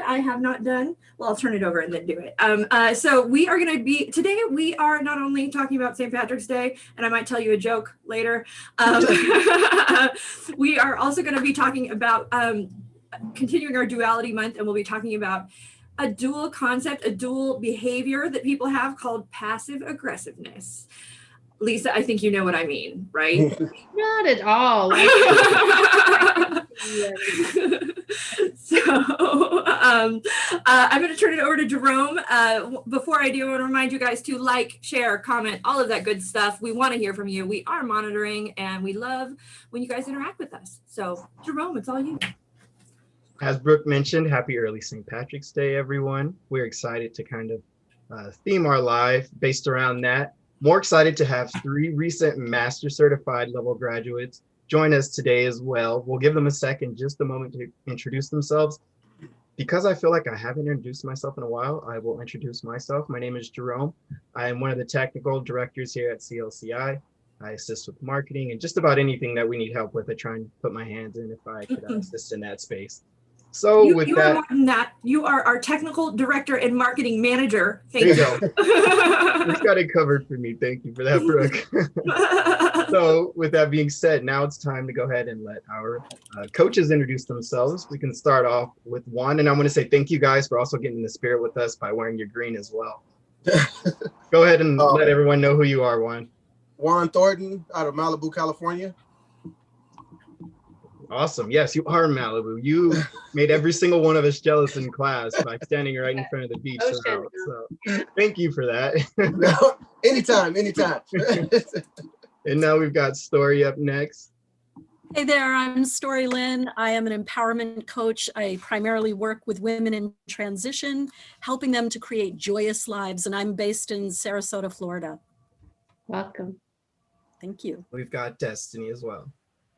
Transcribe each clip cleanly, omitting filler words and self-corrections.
that I have not done. Well, I'll turn it over and then do it. So we are going to be, today we are not only talking about St. Patrick's Day, and I might tell you a joke later. We are also going to be talking about continuing our duality month, and we'll be talking about a dual concept, a dual behavior that people have called passive aggressiveness. Lisa, I think you know what I mean, right? Not at all. So I'm going to turn it over to Jerome. Before I do, I want to remind you guys to like, share, comment, all of that good stuff. We want to hear from you. We are monitoring, and we love when you guys interact with us. So Jerome, it's all you. As Brooke mentioned, happy early St. Patrick's Day, everyone. We're excited to kind of theme our live based around that. More excited to have 3 recent Master Certified level graduates join us today as well. We'll give them a second, just a moment to introduce themselves. Because I feel like I haven't introduced myself in a while, I will introduce myself. My name is Jerome. I am one of the technical directors here at CLCI. I assist with marketing and just about anything that we need help with. I try and put my hands in if I could assist in that space. So you are more than that. You are our technical director and marketing manager. Thank you. You've got it covered for me. Thank you for that, Brooke. So with that being said, now it's time to go ahead and let our coaches introduce themselves. We can start off with Juan, and I want to say thank you guys for also getting in the spirit with us by wearing your green as well. Go ahead and let everyone know who you are, Juan. Juan Thornton out of Malibu, California. Awesome. Yes, you are Malibu. You made every single one of us jealous in class by standing right in front of the beach. So thank you for that. No, anytime. And now we've got Story up next. Hey there, I'm Story Lynn. I am an empowerment coach. I primarily work with women in transition, helping them to create joyous lives. And I'm based in Sarasota, Florida. Welcome. Thank you. We've got Destiny as well.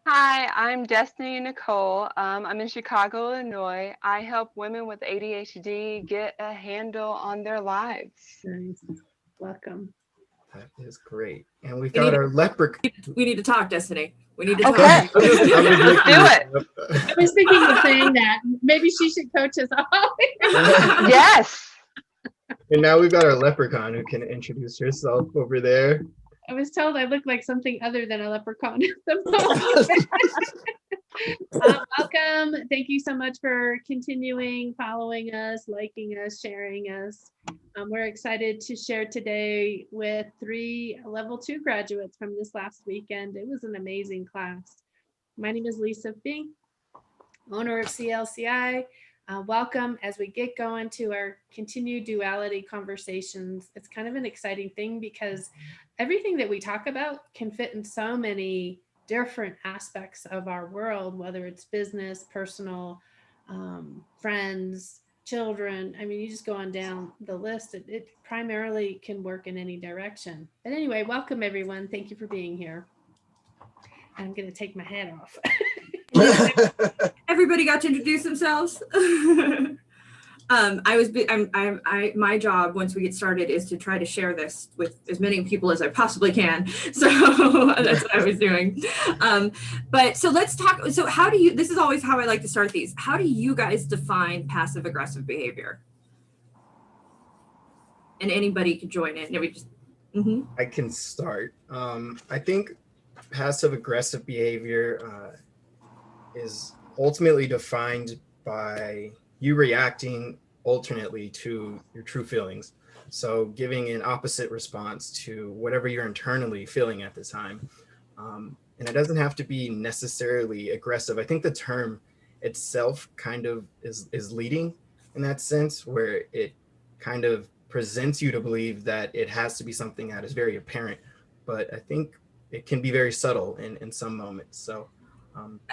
Hi, I'm Destiny Nicole. I'm in Chicago, Illinois. I help women with ADHD get a handle on their lives. Nice. Welcome. That is great. And we've got our leprechaun. We need to talk, Destiny. We need to talk. Let's do it. I was thinking of saying that. Maybe she should coach us all. Yes. And now we've got our leprechaun who can introduce herself over there. I was told I look like something other than a leprechaun. Welcome. Thank you so much for continuing following us, liking us, sharing us. We're excited to share today with 3 level 2 graduates from this last weekend. It was an amazing class. My name is Lisa Fink, owner of CLCI. Welcome as we get going to our continued duality conversations. It's kind of an exciting thing because everything that we talk about can fit in so many different aspects of our world, whether it's business, personal, friends, children. I mean, you just go on down the list. It primarily can work in any direction. But anyway, welcome everyone. Thank you for being here. I'm going to take my hat off. Everybody got to introduce themselves. My job once we get started is to try to share this with as many people as I possibly can. So that's what I was doing. But so let's talk. So how do you, this is always how I like to start these. How do you guys define passive aggressive behavior? And anybody can join in. We just, I can start. I think passive aggressive behavior is ultimately defined by you reacting alternately to your true feelings. So giving an opposite response to whatever you're internally feeling at the time. And it doesn't have to be necessarily aggressive. I think the term itself kind of is leading in that sense, where it kind of presents you to believe that it has to be something that is very apparent. But I think it can be very subtle in some moments. So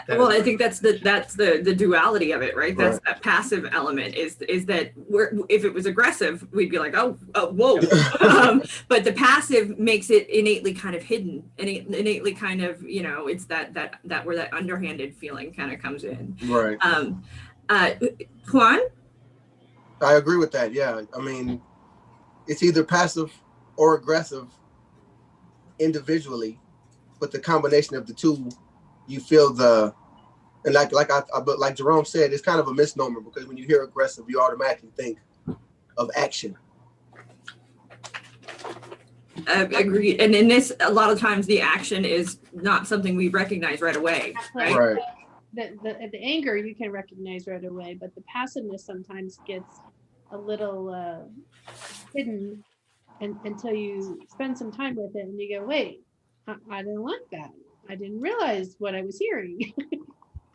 well, I think that's the duality of it, right? That's that passive element is that if it was aggressive, we'd be like, oh whoa. But the passive makes it innately kind of hidden, and innately kind of, you know, it's that where that underhanded feeling kind of comes in. Right. Juan? I agree with that. Yeah. I mean, it's either passive or aggressive individually, but the combination of the two, you feel the And but like Jerome said, it's kind of a misnomer because when you hear aggressive, you automatically think of action. Agreed. And in this, a lot of times the action is not something we recognize right away. Right. Right. The anger you can recognize right away, but the passiveness sometimes gets a little hidden until you spend some time with it and you go, wait, I didn't like that. I didn't realize what I was hearing.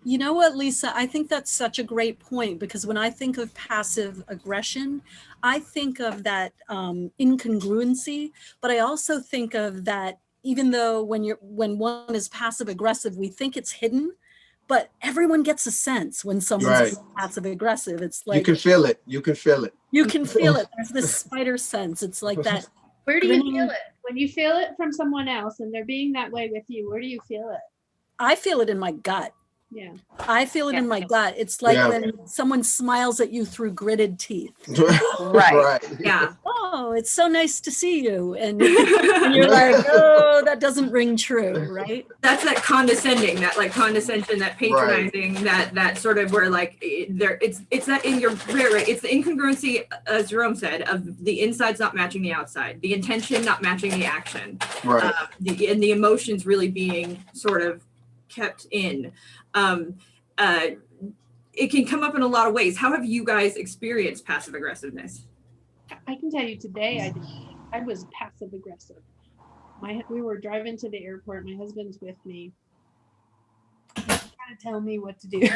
You know what, Lisa? I think that's such a great point, because when I think of passive aggression, I think of that incongruency, but I also think of that even though when one is passive aggressive, we think it's hidden, but everyone gets a sense when someone's passive aggressive. It's like you can feel it. You can feel it. You can feel it. There's this spider sense. It's like that. Where do you feel it? When you feel it from someone else and they're being that way with you, where do you feel it? I feel it in my gut. Yeah. I feel it in my gut. It's like when someone smiles at you through gritted teeth. Right. Yeah. Oh, it's so nice to see you. And you're like, oh, that doesn't ring true, right? That's that condescending, that like condescension, that patronizing, that sort of where like it's that in your right. It's the incongruency, as Jerome said, of the inside's not matching the outside, the intention not matching the action, right. And the emotions really being sort of kept in. It can come up in a lot of ways. How have you guys experienced passive aggressiveness? I can tell you today, I was passive aggressive. We were driving to the airport. My husband's with me. He's trying to tell me what to do.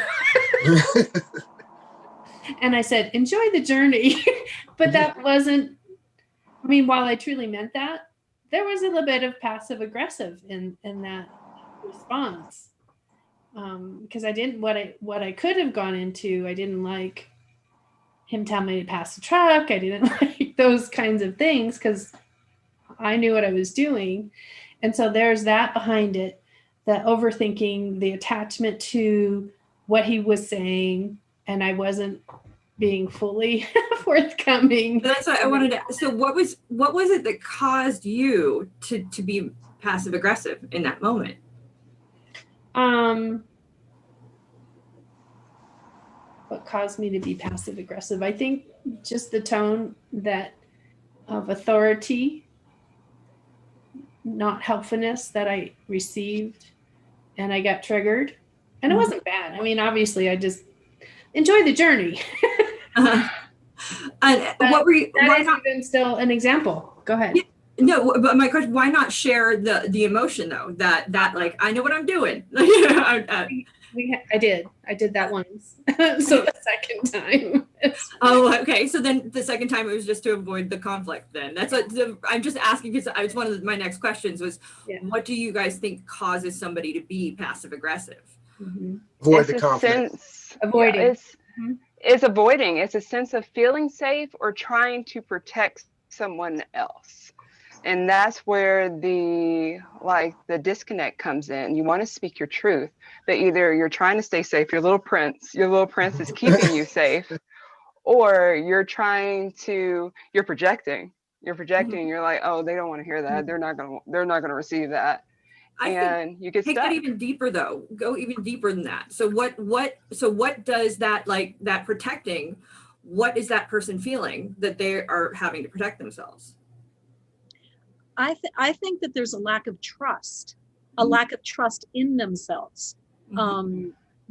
And I said, enjoy the journey. But that wasn't, I mean, while I truly meant that, there was a little bit of passive aggressive in that response. Because I didn't, what I could have gone into, I didn't like him telling me to pass the truck. I didn't like those kinds of things because I knew what I was doing. And so there's that behind it, the overthinking, the attachment to what he was saying, and I wasn't being fully forthcoming. That's what I wanted to. So what was it that caused you to be passive aggressive in that moment? What caused me to be passive aggressive? I think just the tone of authority, not helpfulness that I received, and I got triggered. And it wasn't bad. I mean, obviously, I just enjoy the journey. What were you? That is even still an example. Go ahead. Yeah. No, but my question: why not share the emotion though? That like I know what I'm doing. I did that once. So the second time. Oh, okay. So then the second time it was just to avoid the conflict. Then that's what I'm just asking, because it's one of my next questions was, what do you guys think causes somebody to be passive aggressive? Mm-hmm. Avoid the conflict. Avoiding. Yeah, it's avoiding. It's a sense of feeling safe or trying to protect someone else. And that's where the disconnect comes in. You want to speak your truth, but either you're trying to stay safe, your little prince is keeping you safe, or you're projecting. You're like, oh, they don't want to hear that. They're not gonna receive that. And you get take stuck. that even deeper though. Go even deeper than that. So what does that, like that protecting, what is that person feeling that they are having to protect themselves? I think that there's a lack of trust, a lack of trust in themselves.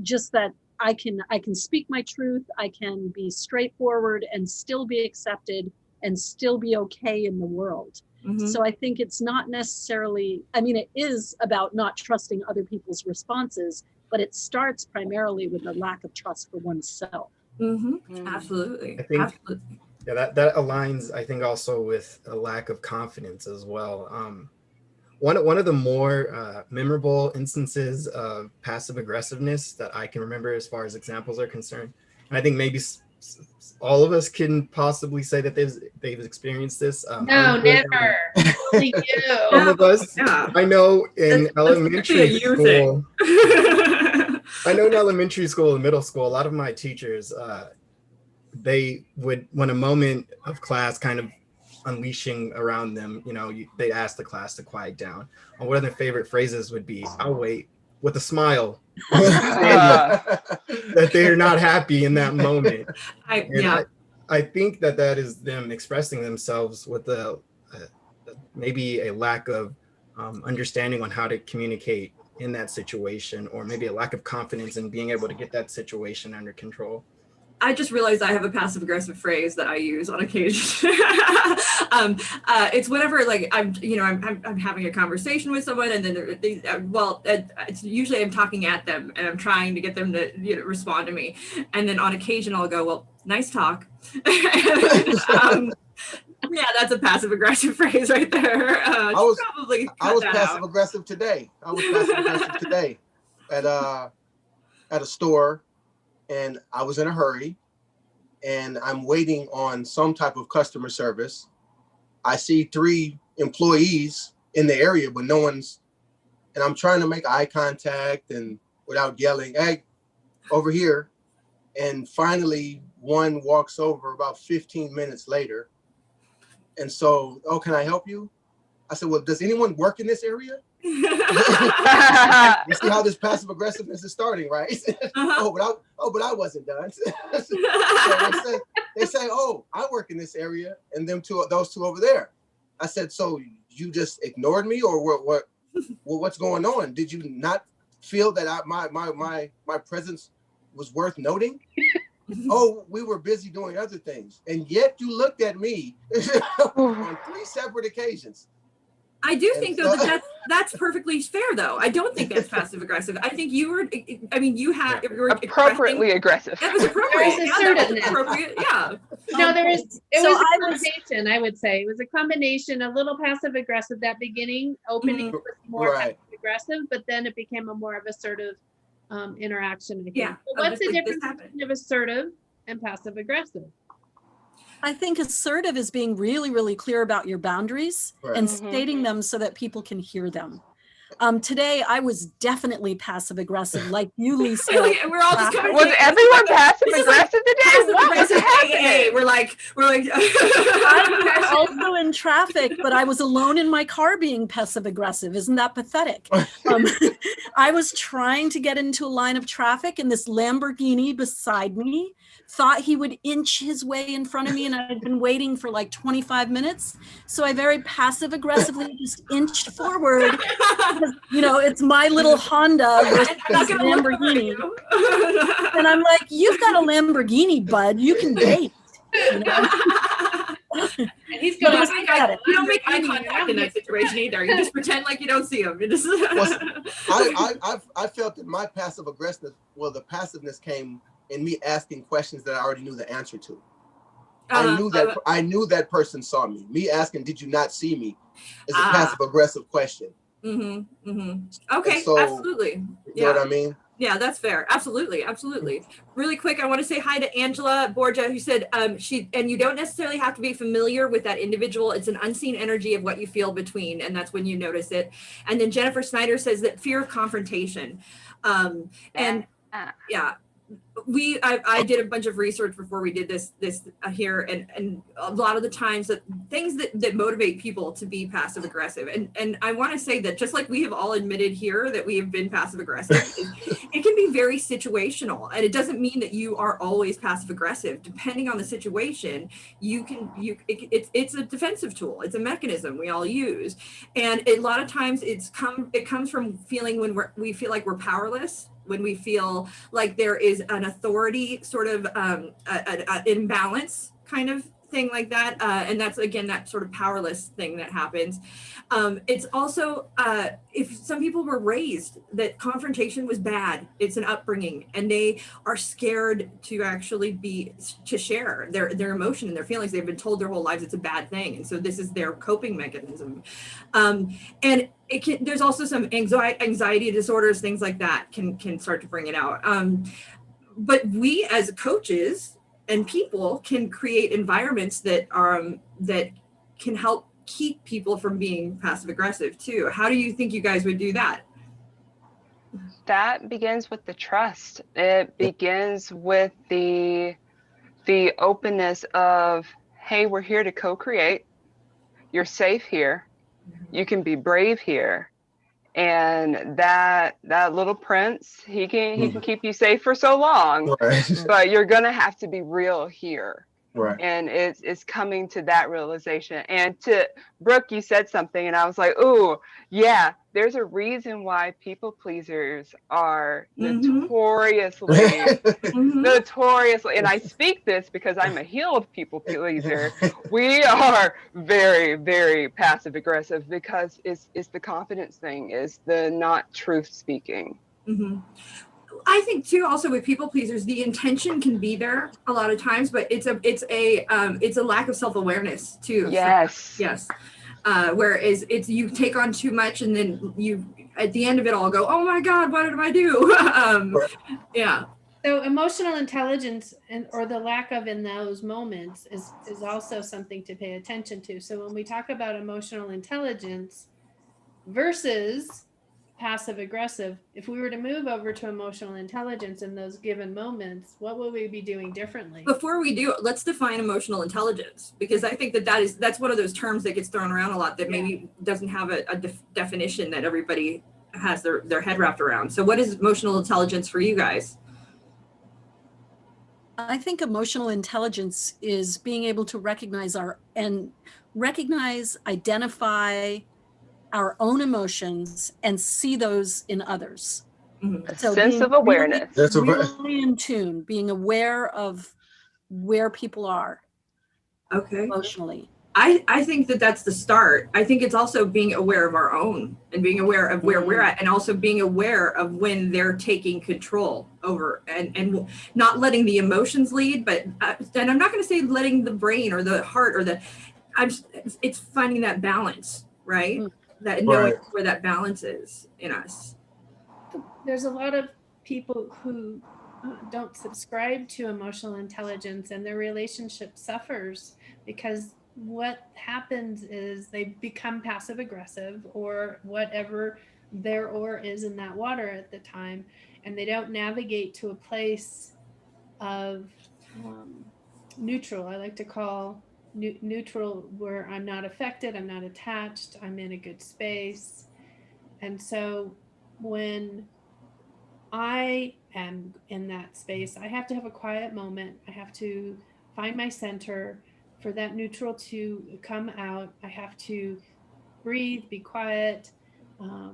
Just that I can speak my truth, I can be straightforward and still be accepted and still be okay in the world. So I think it's not necessarily, I mean, it is about not trusting other people's responses, but it starts primarily with a lack of trust for oneself. Absolutely. I think, absolutely. Yeah, that aligns, I think, also with a lack of confidence as well. One of the more memorable instances of passive aggressiveness that I can remember as far as examples are concerned, and I think maybe all of us can possibly say that they've experienced this. No, never. Only you. Some of us, I know in elementary school, I know in elementary school and middle school, a lot of my teachers, they would, when a moment of class kind of unleashing around them, they ask the class to quiet down. And one of their favorite phrases would be, I'll wait. with a smile Uh, that they're not happy in that moment. Yeah. I think that is them expressing themselves with maybe a lack of understanding on how to communicate in that situation, or maybe a lack of confidence in being able to get that situation under control. I just realized I have a passive aggressive phrase that I use on occasion. It's whenever like I'm having a conversation with someone, and then it's usually I'm talking at them and I'm trying to get them to respond to me, and then on occasion I'll go, well, nice talk. Yeah, that's a passive aggressive phrase right there. I was passive aggressive today. I was passive aggressive today at a store, and I was in a hurry, and I'm waiting on some type of customer service. I see 3 employees in the area, but no one's, and I'm trying to make eye contact and without yelling, hey, over here. And finally, one walks over about 15 minutes later. And so, oh, can I help you? I said, well, does anyone work in this area? You see how this passive aggressiveness is starting, right? Uh-huh. but I wasn't done. So they say, oh, I work in this area, and those two over there. I said, so you just ignored me, or what's going on? Did you not feel that my presence was worth noting? Oh, we were busy doing other things, and yet you looked at me on 3 separate occasions. I do think though that's perfectly fair though. I don't think that's passive aggressive. I think you were appropriately aggressive. That was appropriate. There was Yeah, that was assertiveness. appropriate. Yeah. No, it So was a I combination, I would say. It was a combination, a little passive aggressive, that beginning opening was more Right. passive aggressive, but then it became a more of assertive interaction, I think. Yeah. So what's the Like, this difference happened. between assertive and passive aggressive? I think assertive is being really, really clear about your boundaries Right. and Mhm. stating them so that people can hear them. Today, I was definitely passive aggressive, like you, Lisa. We're all just coming. Was everyone passive This is like aggressive today? passive What was aggressive AA. happening? We're like. I was also in traffic, but I was alone in my car being passive aggressive. Isn't that pathetic? I was trying to get into a line of traffic, and this Lamborghini beside me thought he would inch his way in front of me, and I'd been waiting for like 25 minutes. So I very passive aggressively just inched forward. Because, it's my little Honda versus this Lamborghini. And I'm like, you've got a Lamborghini, bud. You can wait. And he's going, You don't make eye contact in that situation either. You just pretend like you don't see him. You just. I felt that my passive aggressiveness, the passiveness came in me asking questions that I already knew the answer to. I knew that person saw me. Me asking, "Did you not see me?" is a passive aggressive question. Mm-hmm. Mm-hmm. Okay. So, absolutely. You know what I mean? Yeah, that's fair. Absolutely. Absolutely. Really quick, I want to say hi to Angela Borgia, who said and you don't necessarily have to be familiar with that individual. It's an unseen energy of what you feel between, and that's when you notice it. And then Jennifer Snyder says that fear of confrontation. And yeah. I did a bunch of research before we did this here, and a lot of the times that things that motivate people to be passive aggressive, and I want to say that just like we have all admitted here that we have been passive aggressive, it can be very situational, and it doesn't mean that you are always passive aggressive. Depending on the situation, it's a defensive tool. It's a mechanism we all use, and a lot of times it comes from feeling when we feel like we're powerless, when we feel like there is an authority sort of an imbalance kind of thing like that. And that's, again, that sort of powerless thing that happens. It's also, if some people were raised that confrontation was bad, it's an upbringing, and they are scared to actually to share their emotion and their feelings. They've been told their whole lives it's a bad thing. And so this is their coping mechanism. And there's also some anxiety disorders, things like that can start to bring it out. But we as coaches and people can create environments that can help keep people from being passive aggressive too. How do you think you guys would do that? That begins with the trust. It begins with the openness of, hey, we're here to co-create. You're safe here. You can be brave here. And that little prince, he can keep you safe for so long, Right. but you're gonna have to be real here. Right. And it's coming to that realization. And to Brooke, you said something, and I was like, oh yeah, there's a reason why people pleasers are notoriously, and I speak this because I'm a healed people pleaser. We are very, very passive aggressive because it's the confidence thing, is the not truth speaking. I think too, also with people pleasers, the intention can be there a lot of times, but it's a lack of self-awareness too. Yes. So, yes. Whereas it's you take on too much, and then you at the end of it all go, oh my God, what did I do? Yeah. So emotional intelligence or the lack of in those moments is also something to pay attention to. So when we talk about emotional intelligence versus passive aggressive, if we were to move over to emotional intelligence in those given moments, what would we be doing differently? Before we do, let's define emotional intelligence, because I think that's one of those terms that gets thrown around a lot that maybe doesn't have a definition that everybody has their head wrapped around. So what is emotional intelligence for you guys? I think emotional intelligence is being able to identify our own emotions and see those in others. A sense of awareness. Really in tune, being aware of where people are emotionally. I think that's the start. I think it's also being aware of our own and being aware of where we're at, and also being aware of when they're taking control over and not letting the emotions lead, but and I'm not going to say letting the brain or the heart or it's finding that balance, right? That knowing where that balance is in us. There's a lot of people who don't subscribe to emotional intelligence, and their relationship suffers because what happens is they become passive aggressive or whatever their oar is in that water at the time, and they don't navigate to a place of neutral. I like to call neutral, where I'm not affected, I'm not attached, I'm in a good space. And so when I am in that space, I have to have a quiet moment. I have to find my center for that neutral to come out. I have to breathe, be quiet. I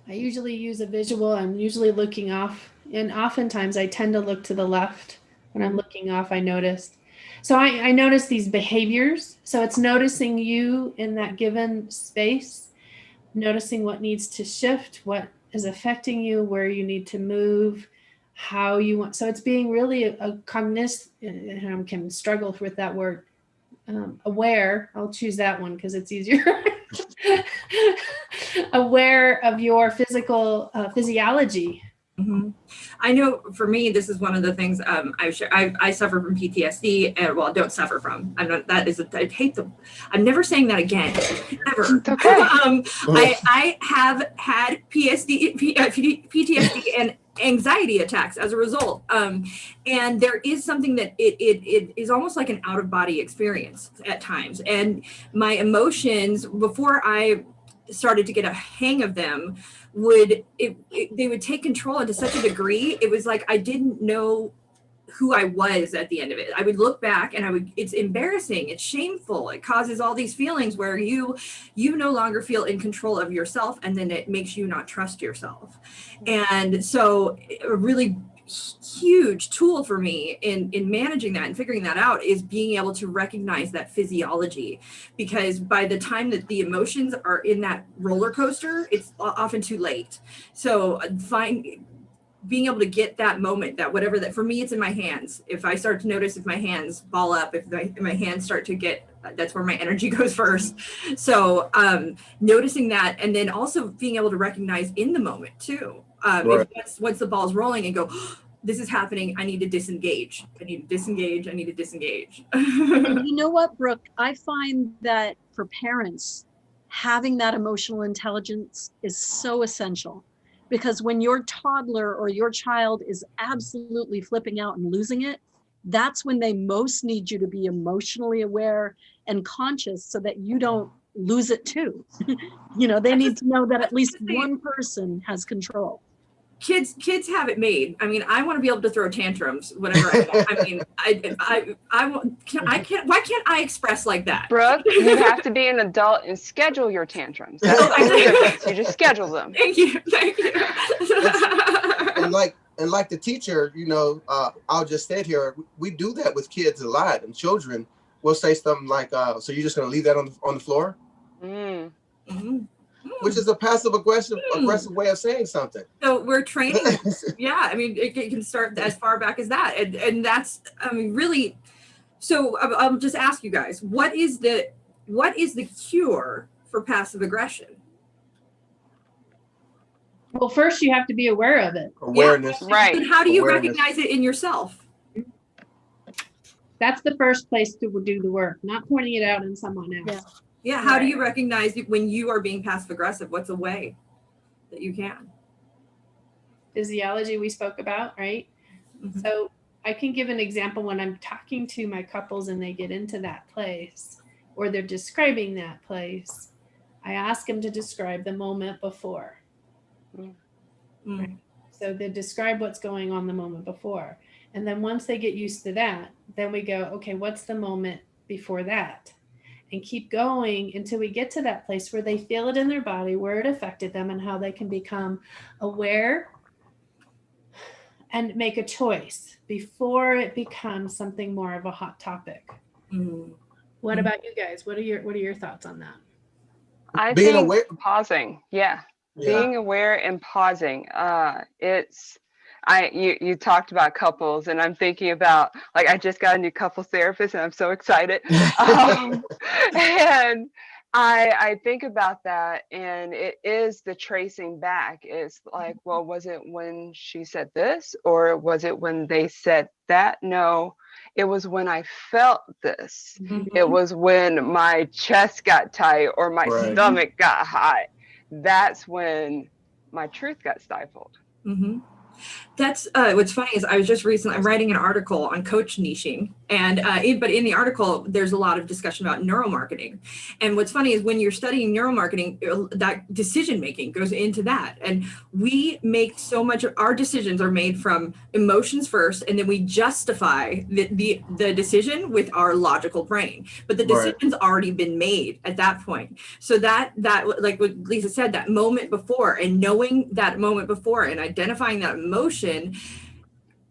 usually use a visual. I'm usually looking off, and oftentimes I tend to look to the left when I'm looking off. I noticed. So I notice these behaviors. So it's noticing you in that given space, noticing what needs to shift, what is affecting you, where you need to move, how you want. So it's being really a cognizant, and I can struggle with that word, aware. I'll choose that one because it's easier. Aware of your physical physiology. I know for me, this is one of the things I suffer from PTSD, and well, don't suffer from. I'm not. That is. I hate the. I'm never saying that again. Ever. It's okay. I have had PTSD and anxiety attacks as a result. And there is something that it is almost like an out of body experience at times. And my emotions, before I started to get a hang of them, they would take control to such a degree. It was like I didn't know who I was at the end of it. I would look back and it's embarrassing, it's shameful, it causes all these feelings where you no longer feel in control of yourself, and then it makes you not trust yourself. And so a really huge tool for me in managing that and figuring that out is being able to recognize that physiology, because by the time that the emotions are in that roller coaster, it's often too late. So being able to get that moment, that whatever that, for me, it's in my hands. If I start to notice if my hands ball up, if my hands start to get, that's where my energy goes first. So noticing that, and then also being able to recognize in the moment too. Once the ball's rolling and go, oh, this is happening, I need to disengage. I need to disengage. I need to disengage. And you know what, Brooke? I find that for parents, having that emotional intelligence is so essential. Because when your toddler or your child is absolutely flipping out and losing it, that's when they most need you to be emotionally aware and conscious, so that you don't lose it too. They need to know that at least one person has control. Kids have it made. I mean, I want to be able to throw tantrums whenever I mean, why can't I express like that? Brooke, you have to be an adult and schedule your tantrums. That's the only difference. You just schedule them. Thank you. And like the teacher, I'll just say it here, we do that with kids a lot, and children will say something like, so you're just going to leave that on the floor? Mm-hmm. Which is a passive aggressive way of saying something. So we're training. Yeah, I mean, it can start as far back as that, and that's, I mean, really. So I'll just ask you guys, what is the cure for passive aggression? Well, first you have to be aware of it. Awareness. Yeah. Right. And how do you recognize it in yourself? That's the first place to do the work, not pointing it out in someone else. Yeah. How do you recognize it when you are being passive aggressive? What's a way that you can? Physiology we spoke about, right? Mm-hmm. So I can give an example when I'm talking to my couples and they get into that place or they're describing that place. I ask them to describe the moment before. Mm-hmm. Right? So they describe what's going on the moment before. And then once they get used to that, then we go, okay, what's the moment before that? And keep going until we get to that place where they feel it in their body, where it affected them, and how they can become aware and make a choice before it becomes something more of a hot topic. Mm-hmm. What about you guys? What are your thoughts on that? I Being think aware. Pausing. Yeah. Being aware and pausing. You talked about couples, and I'm thinking about, like, I just got a new couples therapist and I'm so excited. And I think about that, and it is the tracing back. It's like, well, was it when she said this, or was it when they said that? No, it was when I felt this. Mm-hmm. It was when my chest got tight or my stomach got hot. That's when my truth got stifled. Mm-hmm. That's what's funny is I'm writing an article on coach niching, and but in the article there's a lot of discussion about neuromarketing. And what's funny is when you're studying neuromarketing, that decision making goes into that, and we make so much of our decisions are made from emotions first, and then we justify the decision with our logical brain, but the decision's already been made at that point. So that like what Lisa said, that moment before, and knowing that moment before and identifying that emotion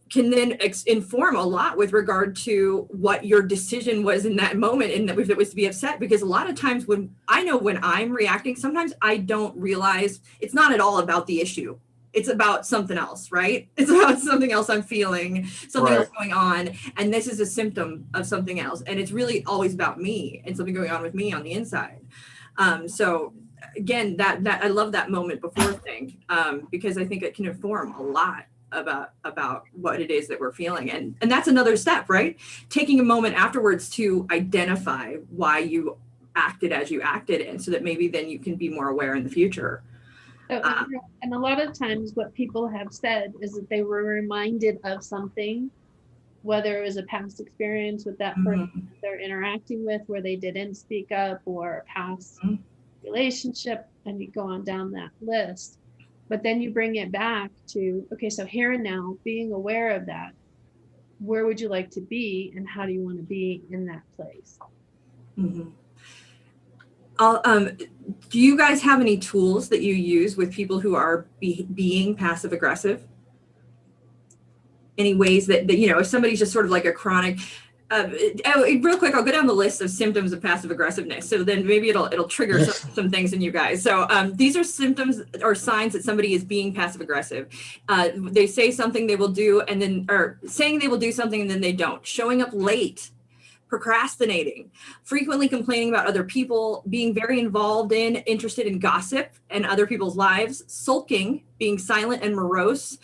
can then inform a lot with regard to what your decision was in that moment, and if it was to be upset. Because a lot of times when I'm reacting, sometimes I don't realize it's not at all about the issue. It's about something else, right? It's about something else I'm feeling, something else going on. And this is a symptom of something else. And it's really always about me and something going on with me on the inside. So again, that I love that moment before thing, because I think it can inform a lot about what it is that we're feeling. And that's another step, right? Taking a moment afterwards to identify why you acted as you acted, and so that maybe then you can be more aware in the future. And a lot of times what people have said is that they were reminded of something, whether it was a past experience with that person they're interacting with where they didn't speak up, or a past relationship, and you go on down that list. But then you bring it back to, okay, so here and now, being aware of that, where would you like to be, and how do you want to be in that place? Mm-hmm. Do you guys have any tools that you use with people who are being passive aggressive? Any ways that if somebody's just sort of like a chronic, real quick, I'll go down the list of symptoms of passive aggressiveness. So then maybe it'll trigger some things in you guys. So these are symptoms or signs that somebody is being passive aggressive. They say something they will do, or saying they will do something and then they don't. Showing up late, procrastinating, frequently complaining about other people, being very interested in gossip and other people's lives, sulking, being silent and morose,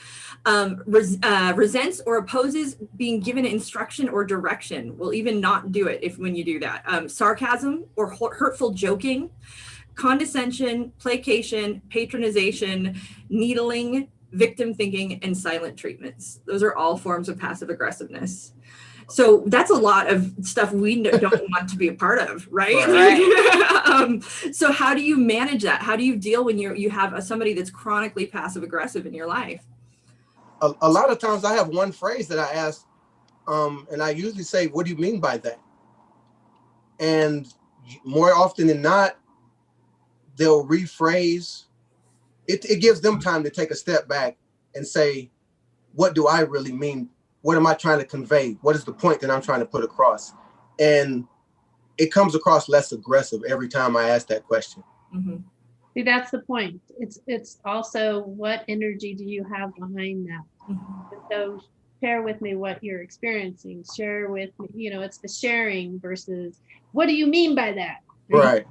resents or opposes being given instruction or direction, will even not do it when you do that. Sarcasm or hurtful joking, condescension, placation, patronization, needling, victim thinking, and silent treatments. Those are all forms of passive aggressiveness. So that's a lot of stuff we don't want to be a part of, right? Right. So how do you manage that? How do you deal when you have somebody that's chronically passive aggressive in your life? A lot of times I have one phrase that I ask, and I usually say, what do you mean by that? And more often than not, they'll rephrase. It gives them time to take a step back and say, what do I really mean? What am I trying to convey? What is the point that I'm trying to put across? And it comes across less aggressive every time I ask that question. Mm-hmm. See, that's the point. It's also what energy do you have behind that? Mm-hmm. So share with me what you're experiencing. Share with me, it's the sharing versus what do you mean by that? Right.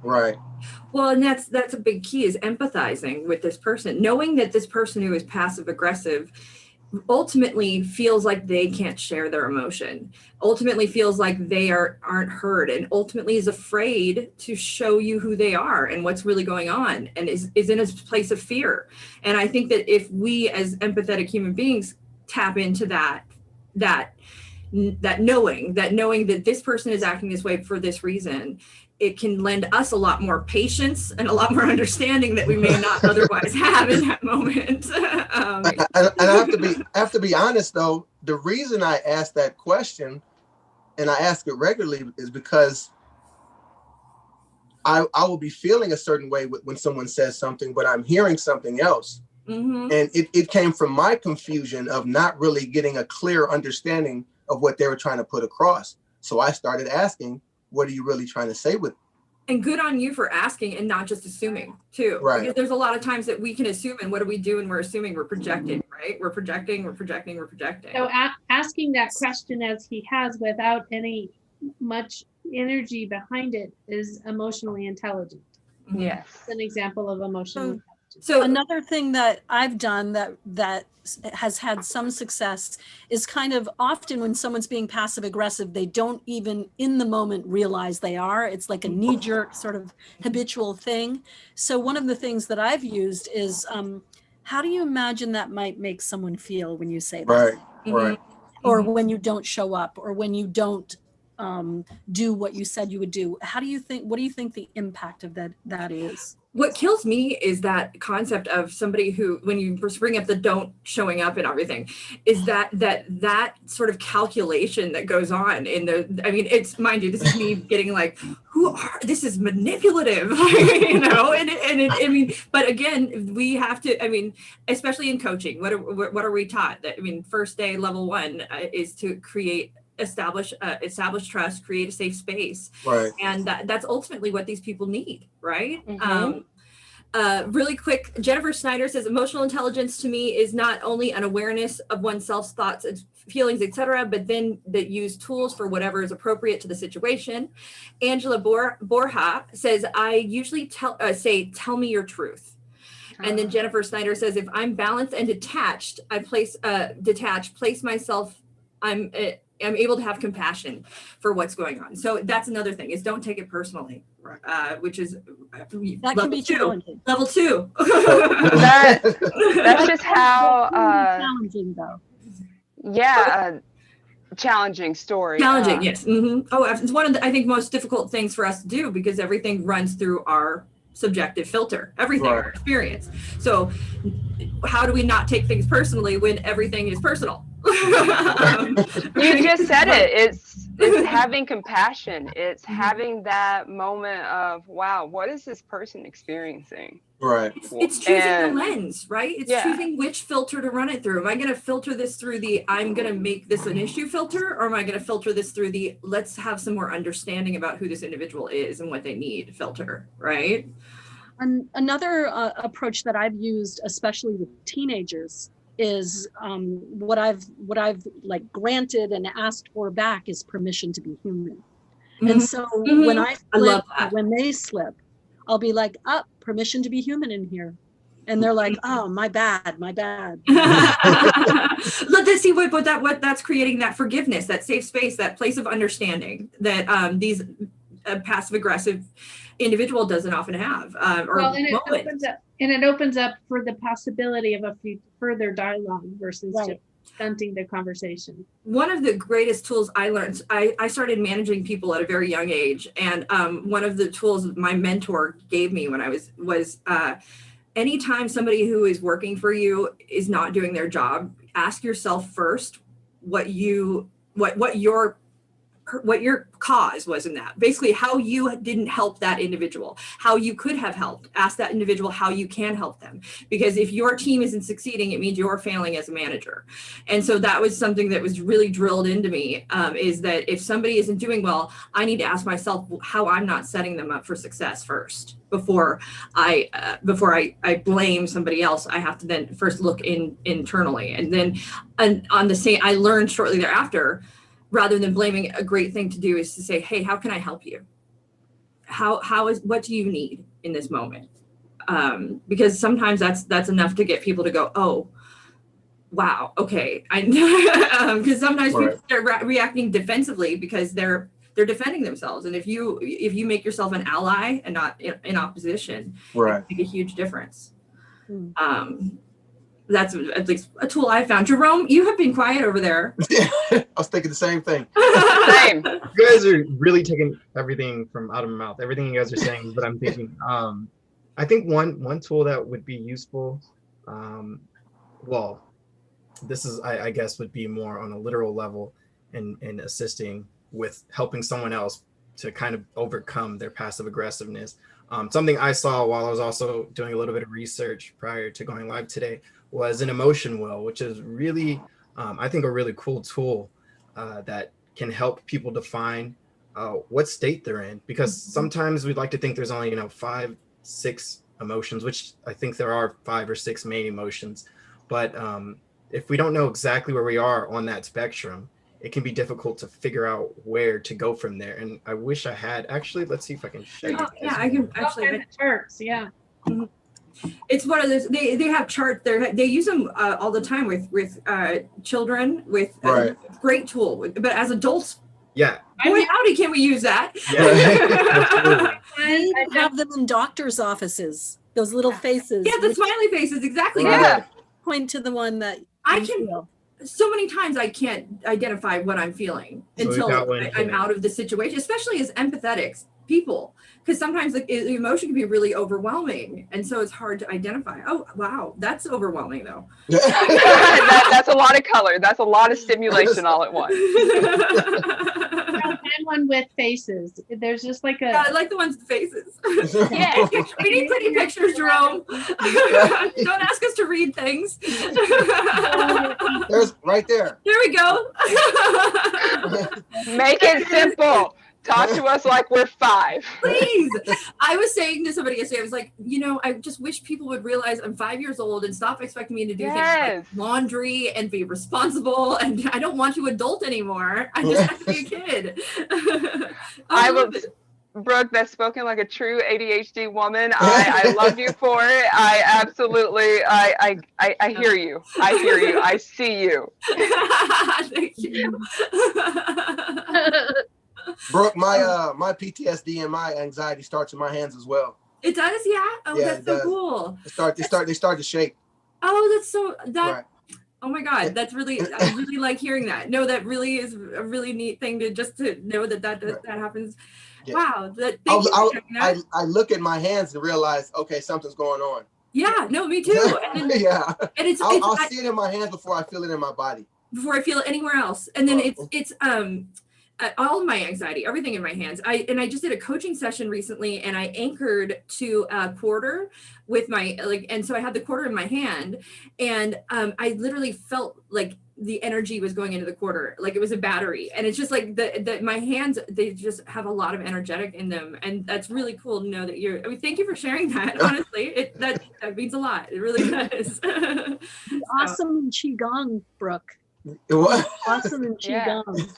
Well, and that's a big key, is empathizing with this person, knowing that this person who is passive aggressive ultimately feels like they can't share their emotion, ultimately feels like they aren't heard, and ultimately is afraid to show you who they are and what's really going on, and is in a place of fear. And I think that if we as empathetic human beings tap into that knowing that this person is acting this way for this reason, it can lend us a lot more patience and a lot more understanding that we may not otherwise have in that moment. And I have to be honest though, the reason I ask that question, and I ask it regularly, is because I will be feeling a certain way when someone says something, but I'm hearing something else. Mm-hmm. And it came from my confusion of not really getting a clear understanding of what they were trying to put across. So I started asking, what are you really trying to say with it? And good on you for asking and not just assuming too. Right. Because there's a lot of times that we can assume, and what do we do when we're assuming? We're projecting, right? We're projecting. So asking that question as he has without any much energy behind it is emotionally intelligent. Yes. That's an example of emotional intelligence. So another thing that I've done that has had some success is kind of often when someone's being passive aggressive, they don't even in the moment realize they are. It's like a knee-jerk sort of habitual thing. So one of the things that I've used is, how do you imagine that might make someone feel when you say that? Right. Or when you don't show up, or when you don't do what you said you would do. What do you think the impact of that is? What kills me is that concept of somebody who, when you bring up the don't showing up and everything, is that sort of calculation that goes on in it's, mind you, this is me getting like, this is manipulative, but again, we have to, especially in coaching, what are we taught? That, first day, level 1 is to establish trust, create a safe space, right? And that's ultimately what these people need, right? Mm-hmm. Really quick, Jennifer Snyder says emotional intelligence to me is not only an awareness of oneself's thoughts and feelings, etc., but then that use tools for whatever is appropriate to the situation. Angela Borja says, I usually say tell me your truth. And then Jennifer Snyder says, if I'm balanced and detached, I place myself, I'm able to have compassion for what's going on. So that's another thing, is don't take it personally, which is that can be challenging. Level 2. That's just how challenging though. Yeah, challenging story. Challenging, yes. Mm-hmm. Oh, it's one of the, I think, most difficult things for us to do, because everything runs through our subjective filter, everything, our experience. So how do we not take things personally when everything is personal? You just said it. It's having compassion. It's having that moment of, wow, what is this person experiencing? Right. It's choosing the lens, right? It's choosing which filter to run it through. Am I going to filter this through the I'm going to make this an issue filter, or am I going to filter this through the let's have some more understanding about who this individual is and what they need filter, right? Another approach that I've used, especially with teenagers, is what I've like granted and asked for back is permission to be human. Mm-hmm. And so when I slip, when they slip, I'll be like, permission to be human in here. And they're like, oh, my bad. Let's see what that's creating, that forgiveness, that safe space, that place of understanding that these passive aggressive individual doesn't often have. It opens up for the possibility of a further dialogue versus just stunting the conversation. One of the greatest tools I learned, I started managing people at a very young age. And one of the tools my mentor gave me when I was anytime somebody who is working for you is not doing their job, ask yourself first what your cause was in that. Basically, how you didn't help that individual, how you could have helped. Ask that individual how you can help them. Because if your team isn't succeeding, it means you're failing as a manager. And so that was something that was really drilled into me, is that if somebody isn't doing well, I need to ask myself how I'm not setting them up for success first. Before I blame somebody else, I have to then first look internally. And then on the same, I learned shortly thereafter, rather than blaming, a great thing to do is to say, hey, how can I help you? What do you need in this moment? Because sometimes that's enough to get people to go, oh, wow, okay. Because sometimes people start reacting defensively because they're defending themselves. And if you make yourself an ally and not in opposition, it can make a huge difference. That's at least a tool I found. Jerome, you have been quiet over there. I was thinking the same thing. Same. You guys are really taking everything from out of my mouth. Everything you guys are saying is what I'm thinking. I think one tool that would be useful, well, this is, I guess, would be more on a literal level in assisting with helping someone else to kind of overcome their passive aggressiveness. Something I saw while I was also doing a little bit of research prior to going live today was an emotion wheel, which is really, I think, a really cool tool that can help people define what state they're in. Because sometimes we'd like to think there's only, 5, 6 emotions, which I think there are 5 or 6 main emotions. But if we don't know exactly where we are on that spectrum, it can be difficult to figure out where to go from there. And I wish I had, actually, let's see if I can show you. Yeah, I can actually. Charts, yeah. It's one of those, they have charts there. They use them all the time with children, with great tool. But as adults, yeah. Boy, howdy, can we use that? Yeah. I have them in doctors' offices, those little faces. Yeah, the smiley faces, exactly. Yeah. Point to the one that I can feel. So many times I can't identify what I'm feeling until I'm out of the situation, especially as empathetic people, because sometimes the emotion can be really overwhelming. And so it's hard to identify. Oh, wow, that's overwhelming though. That's a lot of color. That's a lot of stimulation all at once. And one with faces. There's just like a. Yeah, I like the ones with faces. Yeah. We need pretty pictures, Jerome. Don't ask us to read things. There's right there. There we go. Make it simple. Talk to us like we're 5. Please. I was saying to somebody yesterday, I was like, I just wish people would realize I'm 5 years old and stop expecting me to do things like laundry and be responsible. And I don't want to adult anymore. I just have to be a kid. I will, Brooke, that's spoken like a true ADHD woman. I love you for it. I absolutely, I hear you. I hear you. I see you. Thank you. Brooke, my PTSD and my anxiety starts in my hands as well. It does, yeah. Oh, yeah, that's so cool. They start to shake. Oh, that's so Oh my God, that's really, I really like hearing that. No, that really is a really neat thing to know that happens. Yeah. Wow. I look at my hands and realize, okay, something's going on. Yeah, no, me too. And then, yeah. And I'll see it in my hands before I feel it in my body. Before I feel it anywhere else. And then it's all of my anxiety, everything in my hands. I just did a coaching session recently, and I anchored to a quarter with my and so I had the quarter in my hand, and I literally felt like the energy was going into the quarter, like it was a battery. And it's just like my hands, they just have a lot of energetic in them, and that's really cool to know that thank you for sharing that. Honestly, that means a lot. It really does. Awesome in Qigong, Brooke. Awesome in Qigong.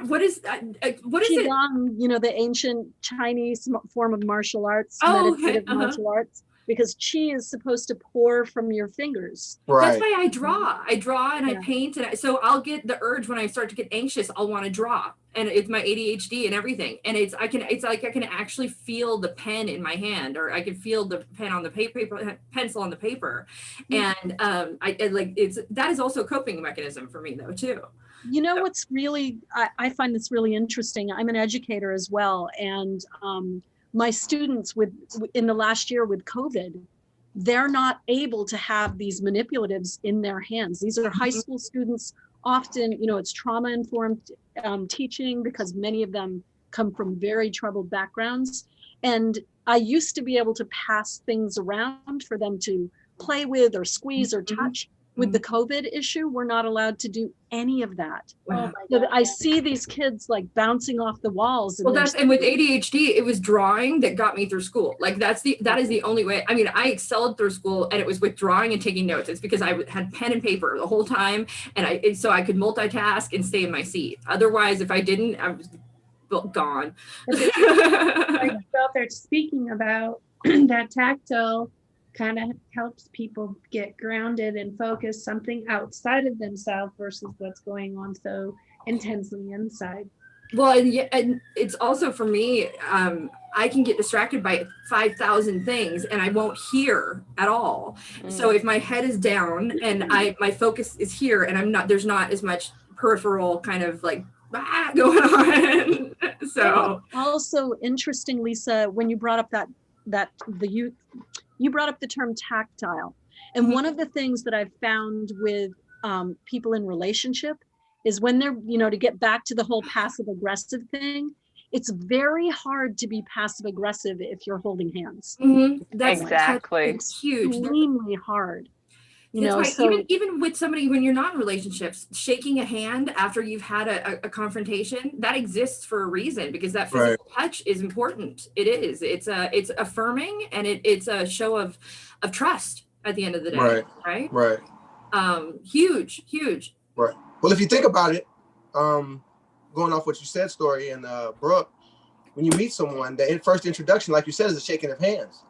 What is Qigong, it? The ancient Chinese form of martial arts, meditative martial arts, because Qi is supposed to pour from your fingers. Right. That's why I draw and I paint. And so I'll get the urge when I start to get anxious, I'll want to draw. and it's my ADHD and everything. And it's like I can actually feel the pen in my hand, or I can feel the pen on the paper, pencil on the paper. And that is also a coping mechanism for me though too. You know, what's really, I find this really interesting. I'm an educator as well. And my students in the last year with COVID, they're not able to have these manipulatives in their hands. These are high school students. Often, you know, it's trauma-informed teaching because many of them come from very troubled backgrounds. And I used to be able to pass things around for them to play with or squeeze or touch. With the COVID issue, we're not allowed to do any of that. Wow. So I see these kids like bouncing off the walls. And and with ADHD, it was drawing that got me through school. Like that is the only way. I mean, I excelled through school, and it was with drawing and taking notes. It's because I had pen and paper the whole time, and so I could multitask and stay in my seat. Otherwise, if I didn't, I was gone. Like out there speaking about that tactile kind of helps people get grounded and focus something outside of themselves versus what's going on so intensely inside. Well, and it's also for me, I can get distracted by 5,000 things and I won't hear at all. So if my head is down and my focus is here and there's not as much peripheral kind of like going on. So also interesting, Lisa, when you brought up you brought up the term tactile. And one of the things that I've found with people in relationship is when they're, you know, to get back to the whole passive aggressive thing, it's very hard to be passive aggressive if you're holding hands. That's exactly. It's huge. Extremely hard. You know, so even with somebody when you're not in relationships, shaking a hand after you've had a confrontation, that exists for a reason, because that physical touch is important. It is. It's affirming, and it's a show of trust at the end of the day. Right. Huge. Right. Well, if you think about it, going off what you said, Story and Brooke, when you meet someone, the first introduction, like you said, is a shaking of hands.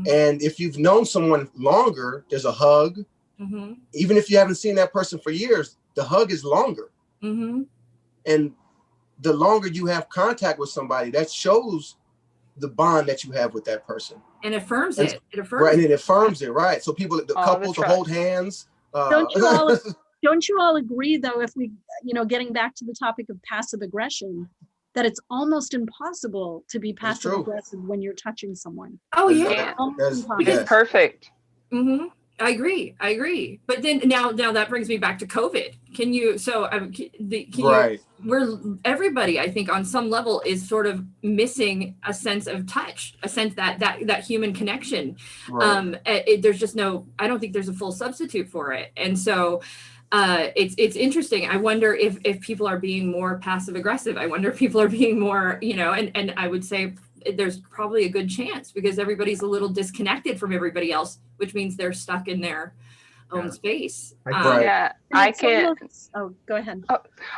And if you've known someone longer, there's a hug. Even if you haven't seen that person for years, the hug is longer. And the longer you have contact with somebody, that shows the bond that you have with that person. And affirms it. It affirms right, and it affirms it, right? So people, the couples to hold hands. Don't you all agree, though, if we, you know, getting back to the topic of passive aggression, that it's almost impossible to be passive aggressive when you're touching someone? Oh yeah, it's perfect. I agree. But then now that brings me back to COVID. Where everybody, I think, on some level is sort of missing a sense of touch, a sense that human connection. There's just I don't think there's a full substitute for it. And so it's interesting. I wonder if people are being more passive aggressive. I wonder if people are being more, you know, and I would say there's probably a good chance, because everybody's a little disconnected from everybody else, which means they're stuck in their own space. I can. Oh, go ahead.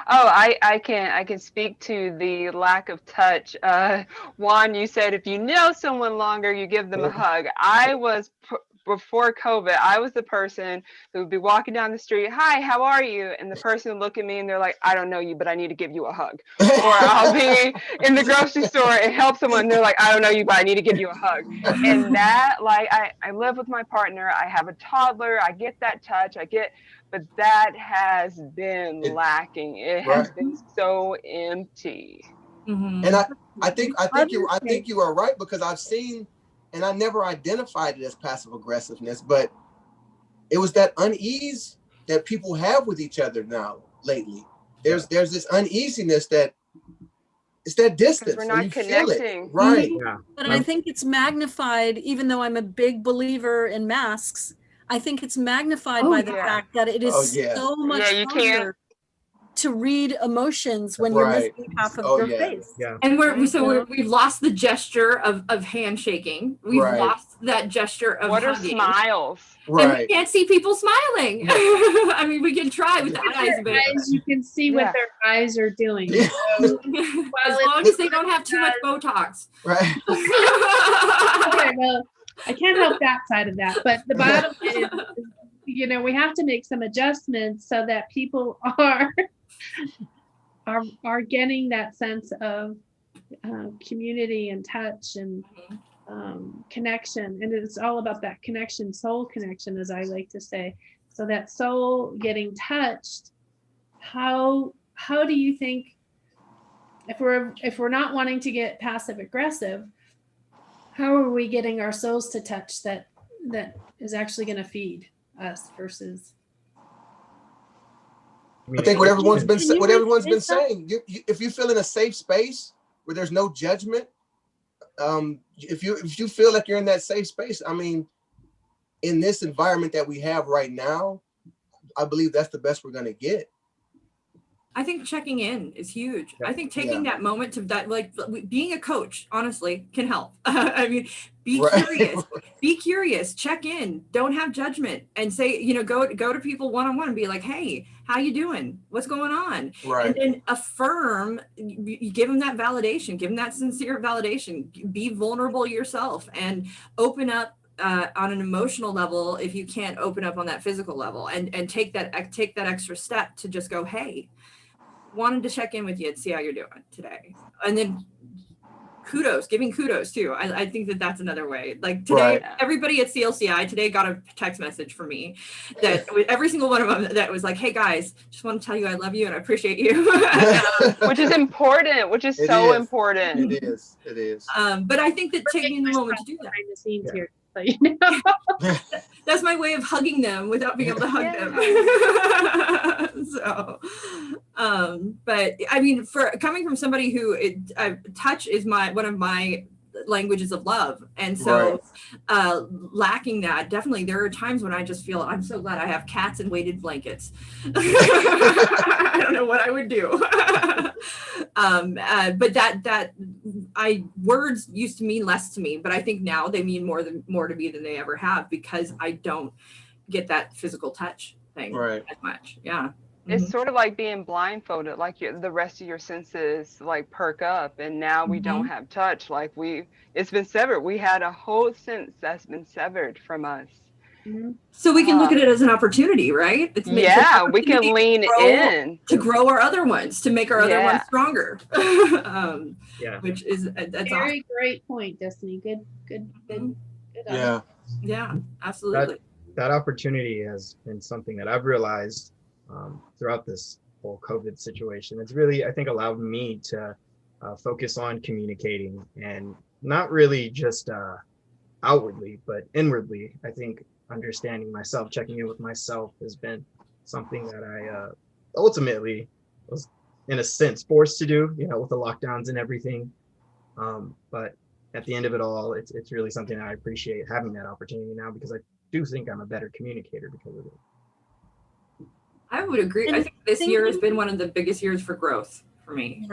I can speak to the lack of touch. Juan, you said if you know someone longer, you give them a hug. Before COVID, I was the person who would be walking down the street. Hi, how are you? And the person would look at me and they're like, I don't know you, but I need to give you a hug. Or I'll be in the grocery store and help someone. And they're like, I don't know you, but I need to give you a hug. And that, like, I live with my partner. I have a toddler. I get that touch. But that has been lacking. It has been so empty. And I think you are right, because I've seen. And I never identified it as passive aggressiveness, but it was that unease that people have with each other now lately. There's this uneasiness that it's that distance. We're not connecting. Right. Yeah. But I think it's magnified, even though I'm a big believer in masks, I think it's magnified by the fact that it is so much harder to read emotions when you're missing half of your face. And we've lost the gesture of handshaking. We've lost that gesture of what hugging. Are smiles? And we can't see people smiling. I mean, we can try with the eyes, but you can see what their eyes are doing. So, as long as they don't have too much Botox. Right. Okay, well, I can't help that side of that, but the bottom line is, you know, we have to make some adjustments so that people are getting that sense of community and touch and connection. And it's all about that connection, soul connection, as I like to say. So that soul getting touched, how do you think, if we're not wanting to get passive aggressive, how are we getting our souls to touch that is actually going to feed us versus? I think what everyone's been saying. If you feel in a safe space where there's no judgment, if you feel like you're in that safe space, I mean, in this environment that we have right now, I believe that's the best we're gonna get. I think checking in is huge. I think taking that moment to that, like being a coach, honestly, can help. I mean, be curious, check in, don't have judgment, and say, go to people one-on-one and be like, hey, how you doing? What's going on? Right. And then affirm, you give them that validation, give them that sincere validation, be vulnerable yourself and open up on an emotional level if you can't open up on that physical level, and take that extra step to just go, hey, wanted to check in with you and see how you're doing today. And then giving kudos too. I think that's another way. Like today, everybody at CLCI today got a text message from me that every single one of them that was like, hey guys, just want to tell you I love you and I appreciate you. Which is important, so important. It is. But I think that taking the moment to do that. Behind the scenes here. That's my way of hugging them without being able to hug them. So, but I mean, for coming from somebody who touch is one of my languages of love, and so lacking that, definitely there are times when I just feel I'm so glad I have cats and weighted blankets. I don't know what I would do. But that words used to mean less to me, but I think now they mean more to me than they ever have, because I don't get that physical touch thing as much. Yeah. It's sort of like being blindfolded, like the rest of your senses like perk up, and now we don't have touch. Like it's been severed. We had a whole sense that's been severed from us. So we can look at it as an opportunity, right? We can lean in to grow our other ones, to make our other ones stronger. Which is that's very great point, Destiny. Good. Yeah, absolutely. That opportunity has been something that I've realized throughout this whole COVID situation. It's really, I think, allowed me to focus on communicating, and not really just outwardly, but inwardly. I think understanding myself, checking in with myself, has been something that I ultimately was, in a sense, forced to do, with the lockdowns and everything. But at the end of it all, it's really something that I appreciate having that opportunity now, because I do think I'm a better communicator because of it. I would agree. I think this year has been one of the biggest years for growth for me.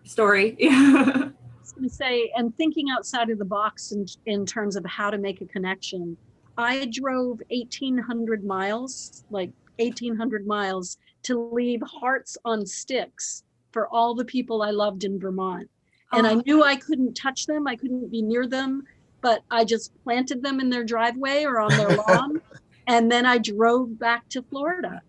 Story. I was going to say, and thinking outside of the box in terms of how to make a connection. I drove 1,800 miles to leave hearts on sticks for all the people I loved in Vermont. And I knew I couldn't touch them. I couldn't be near them, but I just planted them in their driveway or on their lawn. And then I drove back to Florida.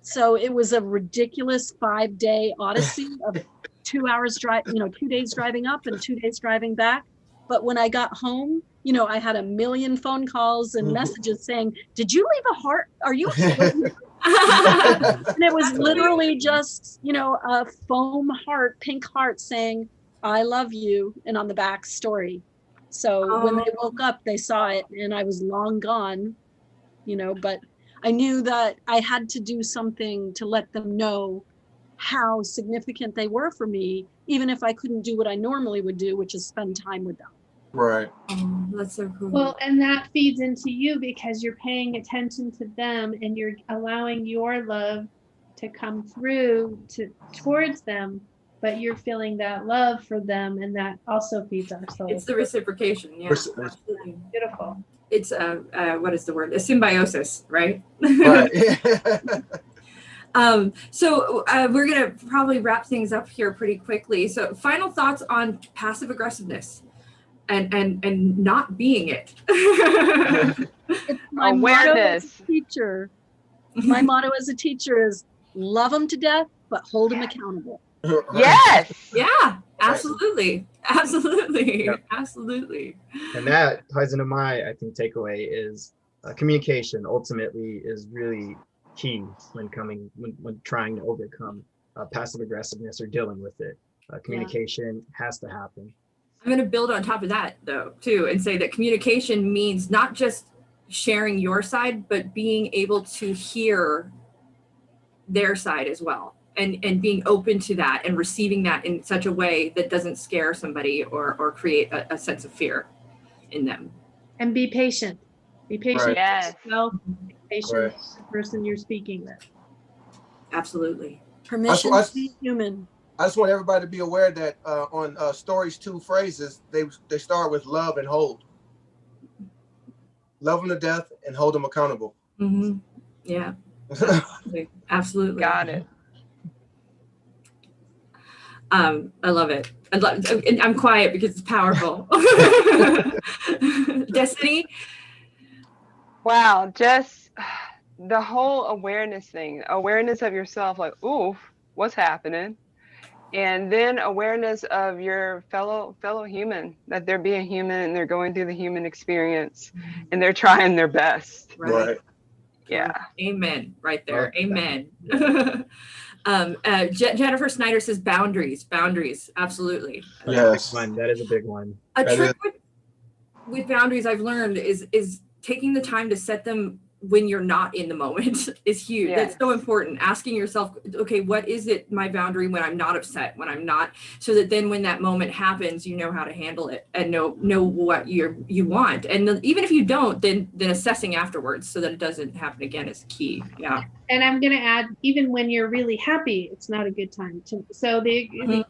So it was a ridiculous 5-day odyssey of 2 hours drive, 2 days driving up and 2 days driving back. But when I got home, I had 1 million phone calls and messages saying, did you leave a heart? Are you? And it was literally just, a foam heart, pink heart saying, I love you. And on the back, story. So when they woke up, they saw it, and I was long gone, but I knew that I had to do something to let them know how significant they were for me, even if I couldn't do what I normally would do, which is spend time with them. Right. That's so cool. Well, and that feeds into you, because you're paying attention to them and you're allowing your love to come through towards them, but you're feeling that love for them, and that also feeds our soul. It's the reciprocation. Yeah. Absolutely. Beautiful. It's what is the word? A symbiosis, right? Right. So we're gonna probably wrap things up here pretty quickly. So final thoughts on passive aggressiveness and not being it. It's my awareness. Motto as a teacher. My motto as a teacher is love them to death, but hold them accountable. Yes. Yeah, absolutely. Absolutely. Yep. Absolutely. And that ties into my, I think, takeaway is communication ultimately is really key when trying to overcome passive aggressiveness or dealing with it. Communication has to happen. I'm going to build on top of that, though, too, and say that communication means not just sharing your side, but being able to hear their side as well. And being open to that and receiving that in such a way that doesn't scare somebody or create a sense of fear in them. And be patient. Be patient with Yes. yourself, be patient Right. with the person you're speaking with. Absolutely. Permission to be human. I just want everybody to be aware that on Stories 2 phrases, they start with love and hold. Love them to death and hold them accountable. Mm-hmm. Yeah. Absolutely. Absolutely. Got it. I love it. I'm quiet because it's powerful. Destiny. Wow, just the whole awareness thing, awareness of yourself, like, ooh, what's happening? And then awareness of your fellow human, that they're being human and they're going through the human experience and they're trying their best. Right. Yeah. Amen. Right there. Okay. Amen. Jennifer Snyder says boundaries. Absolutely. Yes. That is a big one. A trick with boundaries I've learned is taking the time to set them when you're not in the moment is huge. Yes. That's so important. Asking yourself, okay, what is it, my boundary when I'm not upset, when I'm not, so that then when that moment happens, you know how to handle it and know what you want. And even if you don't, then assessing afterwards so that it doesn't happen again is key. Yeah. And I'm going to add, even when you're really happy, it's not a good time to. So the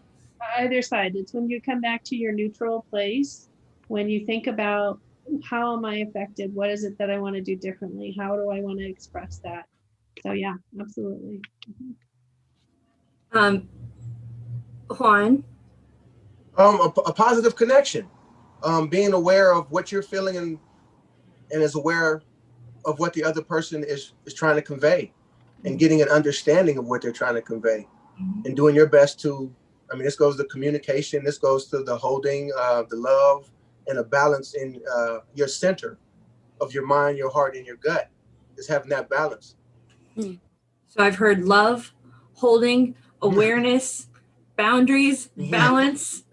either side, it's when you come back to your neutral place, when you think about, how am I affected? What is it that I want to do differently? How do I want to express that? So yeah, absolutely. Juan. A positive connection. Being aware of what you're feeling and is aware of what the other person is trying to convey and getting an understanding of what they're trying to convey and doing your best to, this goes to communication, this goes to the holding, the love, and a balance in your center of your mind, your heart, and your gut is having that balance. So I've heard love, holding, awareness, boundaries, balance,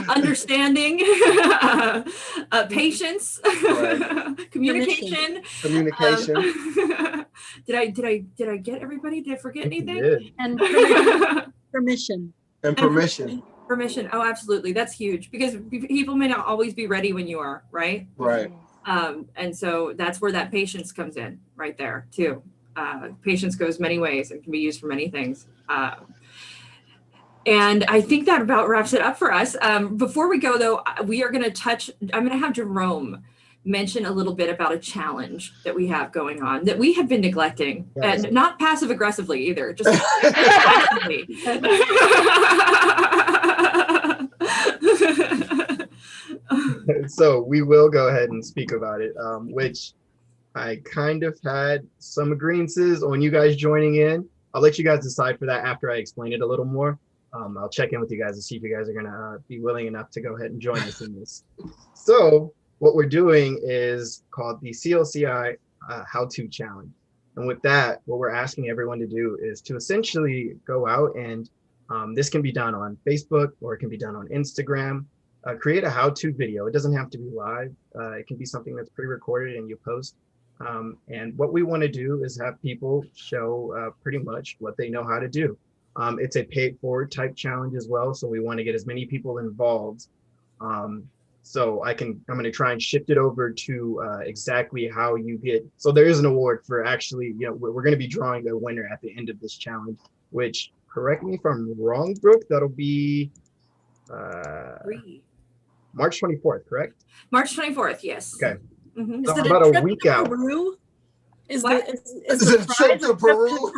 understanding, patience, communication. Did I get everybody? Did I forget anything? And permission. And permission. Permission. Oh, absolutely. That's huge because people may not always be ready when you are, right? Right. And so that's where that patience comes in right there too. Patience goes many ways and can be used for many things. And I think that about wraps it up for us. Before we go though, I'm going to have Jerome mention a little bit about a challenge that we have going on that we have been neglecting, and not passive aggressively either, just actively. So we will go ahead and speak about it, which I kind of had some agreements on you guys joining in. I'll let you guys decide for that after I explain it a little more. I'll check in with you guys to see if you guys are going to be willing enough to go ahead and join us in this. So what we're doing is called the CLCI How-To Challenge. And with that, what we're asking everyone to do is to essentially go out and this can be done on Facebook or it can be done on Instagram. Create a how-to video. It doesn't have to be live. It can be something that's pre-recorded and you post. And what we want to do is have people show pretty much what they know how to do. It's a pay-it-forward type challenge as well. So we want to get as many people involved. So I'm going to try and shift it over to exactly how you get. So there is an award for actually, we're going to be drawing a winner at the end of this challenge, which, correct me if I'm wrong, Brooke, that'll be March 24th, correct? March 24th, yes. Okay. Mm-hmm. So about a week out. Peru? Is What? the trip to Peru?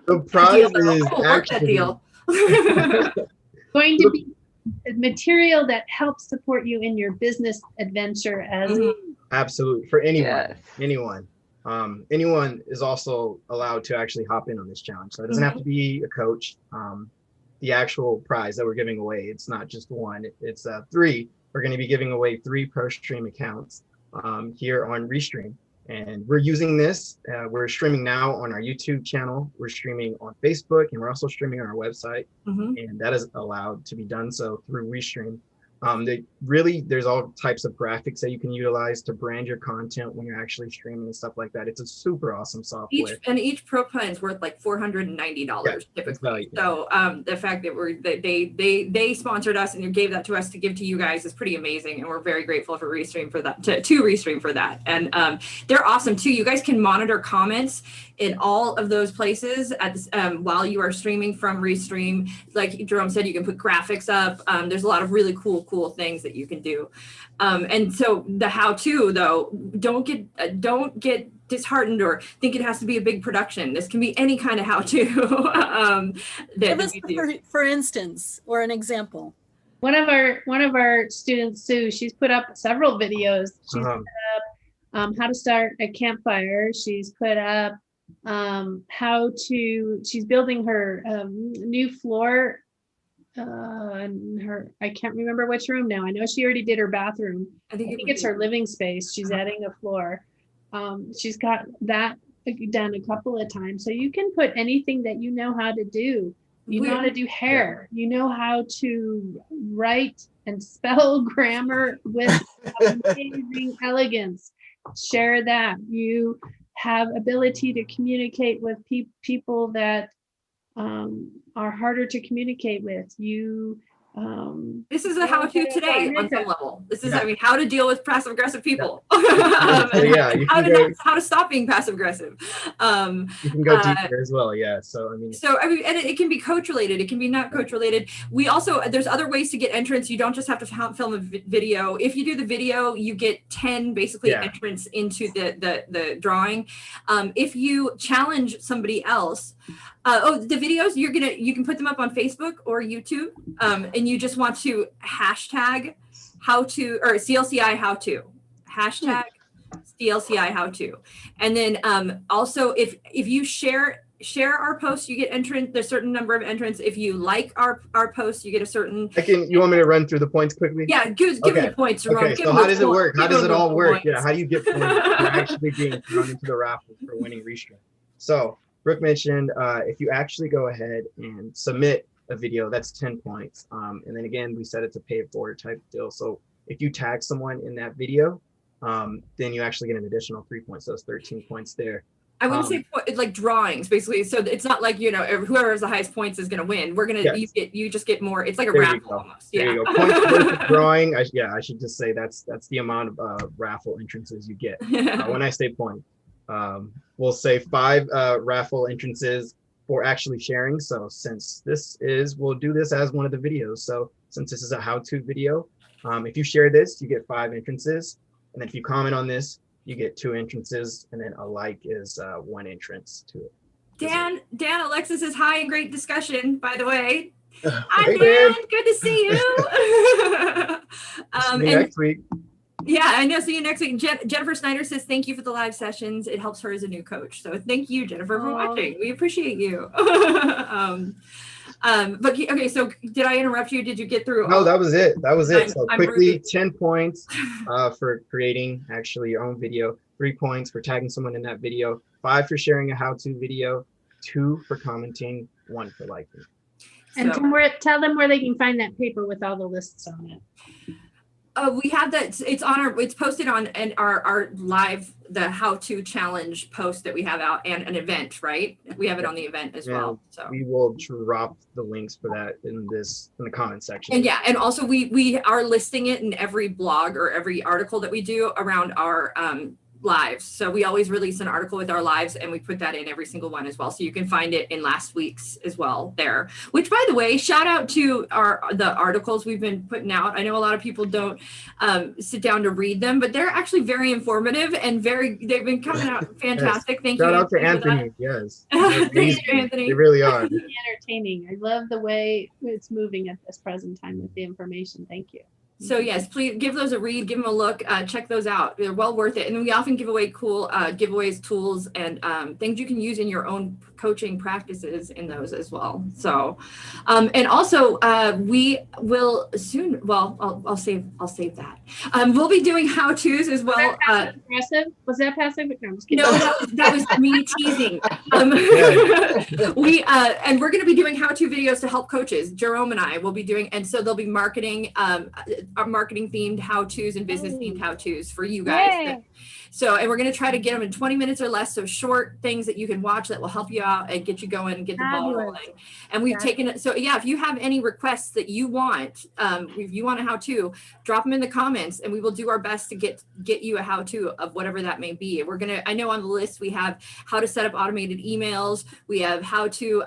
The prize is actually going to be material that helps support you in your business adventure as absolutely for anyone. Yes. Anyone. Anyone is also allowed to actually hop in on this challenge. So it doesn't have to be a coach. The actual prize that we're giving away, it's not just one, it's 3. We're going to be giving away 3 per stream accounts here on Restream. And we're using this. We're streaming now on our YouTube channel. We're streaming on Facebook, and we're also streaming on our website. And that is allowed to be done so through Restream. There's all types of graphics that you can utilize to brand your content when you're actually streaming and stuff like that. It's a super awesome software. Each pro plan is worth like $490 typically. So the fact that they sponsored us and gave that to us to give to you guys is pretty amazing, and we're very grateful for Restream for that. To Restream for that, and they're awesome too. You guys can monitor comments in all of those places at this, while you are streaming from Restream. Like Jerome said, you can put graphics up. There's a lot of really cool things that you can do. And so the how-to though, don't get disheartened or think it has to be a big production. This can be any kind of how-to. Give us for instance, or an example. One of our students, Sue, she's put up several videos. She's put up how to start a campfire. She's put up she's building her new floor I can't remember which room now. I know she already did her bathroom. I think it's her living space. She's adding a floor. She's got that done a couple of times. So you can put anything that you know how to do. You know how to do hair. You know how to write and spell grammar with amazing elegance. Share that. You have ability to communicate with people that are harder to communicate with. This is a how-to today on some level. This is, how to deal with passive-aggressive people. How to stop being passive-aggressive. You can go deeper as well, yeah. And it can be coach-related. It can be not coach-related. We also, there's other ways to get entrance. You don't just have to film a video. If you do the video, you get 10 basically entrants into the drawing. If you challenge somebody else, the videos, you can put them up on Facebook or YouTube, and you just want to hashtag how-to or CLCI how-to, hashtag CLCI how-to. And then also if you share our post, you get entrance. There's a certain number of entrants. If you like our post, you get a certain. You want me to run through the points quickly? Yeah, give me the points. Okay, so how does it work? How does it all work? Yeah, how do you get points for actually being thrown into the raffle for winning Restream? So Brooke mentioned if you actually go ahead and submit a video, that's 10 points. And then again, we set it to pay it forward type deal. So if you tag someone in that video, then you actually get an additional 3 points. So it's 13 points there. I wouldn't say like drawings, basically. So it's not like, whoever has the highest points is going to win. We're going to, you just get more. It's like a raffle almost. There you go. Points worth of drawing. I should just say that's the amount of raffle entrances you get. When I say point, we'll say 5 raffle entrances for actually sharing. So since we'll do this as one of the videos. So since this is a how-to video, if you share this, you get 5 entrances. And then if you comment on this, you get 2 entrances, and then a like is 1 entrance to it. Dan, Alexa says hi and great discussion, by the way. Hi, Dan. Good to see you. See you next week. Yeah, I know. See you next week. Jennifer Snyder says, thank you for the live sessions. It helps her as a new coach. So thank you, Jennifer, for watching. We appreciate you. But okay, so did I interrupt you? Did you get through? No, that was it. So quickly, 10 points for creating actually your own video, 3 points for tagging someone in that video, 5 for sharing a how-to video, 2 for commenting, 1 for liking. And tell them where they can find that paper with all the lists on it. We have that. It's posted on our live, the how-to challenge post that we have out, and an event, right? We have it on the event as well. So we will drop the links for that in the comment section. And also we are listing it in every blog or every article that we do around our lives. So we always release an article with our lives, and we put that in every single one as well. So you can find it in last week's as well there, which, by the way, shout out to the articles we've been putting out. I know a lot of people don't sit down to read them, but they're actually very informative and they've been coming out fantastic. Thank you. Shout out to Anthony. Yes. Thank you, Anthony. They really are. Entertaining. I love the way it's moving at this present time with the information. Thank you. So yes, please give those a read, give them a look, check those out. They're well worth it. And we often give away cool giveaways, tools, and things you can use in your own coaching practices in those as well. So, and also we will soon, well, I'll save that. We'll be doing how-tos as well. Aggressive? Was that passive? No, I'm just kidding. No, that was me teasing. And we're going to be doing how-to videos to help coaches. Jerome and I will be doing, and so they'll be marketing, our marketing themed how-tos and business themed how-tos for you guys. Yay. So, and we're going to try to get them in 20 minutes or less. So short things that you can watch that will help you out and get you going and get the ball rolling. And we've taken it. So yeah, if you have any requests that you want, if you want a how-to, drop them in the comments and we will do our best to get you a how-to of whatever that may be. We're going to, I know on the list, we have how to set up automated emails. We have how to,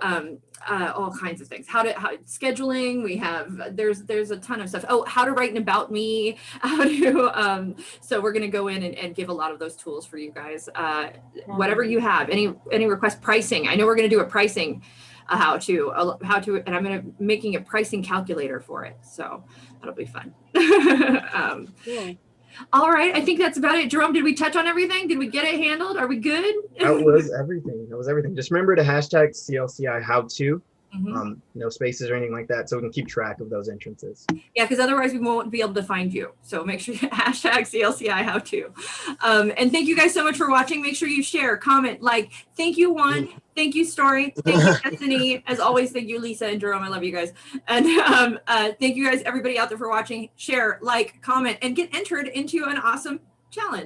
all kinds of things, how scheduling. We have, there's a ton of stuff. Oh, how to write an about me, how to, so we're going to go in and give a lot of those tools for you guys. Whatever you have, any request, pricing. I know we're going to do a pricing, how to, and I'm going to making a pricing calculator for it. So that'll be fun. Cool. All right. I think that's about it. Jerome, did we touch on everything? Did we get it handled? Are we good? That was everything. Just remember to hashtag CLCI how-to. No spaces or anything like that, so we can keep track of those entrances. Yeah, because otherwise we won't be able to find you. So make sure you hashtag CLCI how to. And thank you guys so much for watching. Make sure you share, comment, like. Thank you, Juan. Thank you, Story. Thank you, Destiny. As always, thank you, Lisa and Jerome. I love you guys. And thank you guys, everybody out there for watching. Share, like, comment, and get entered into an awesome challenge.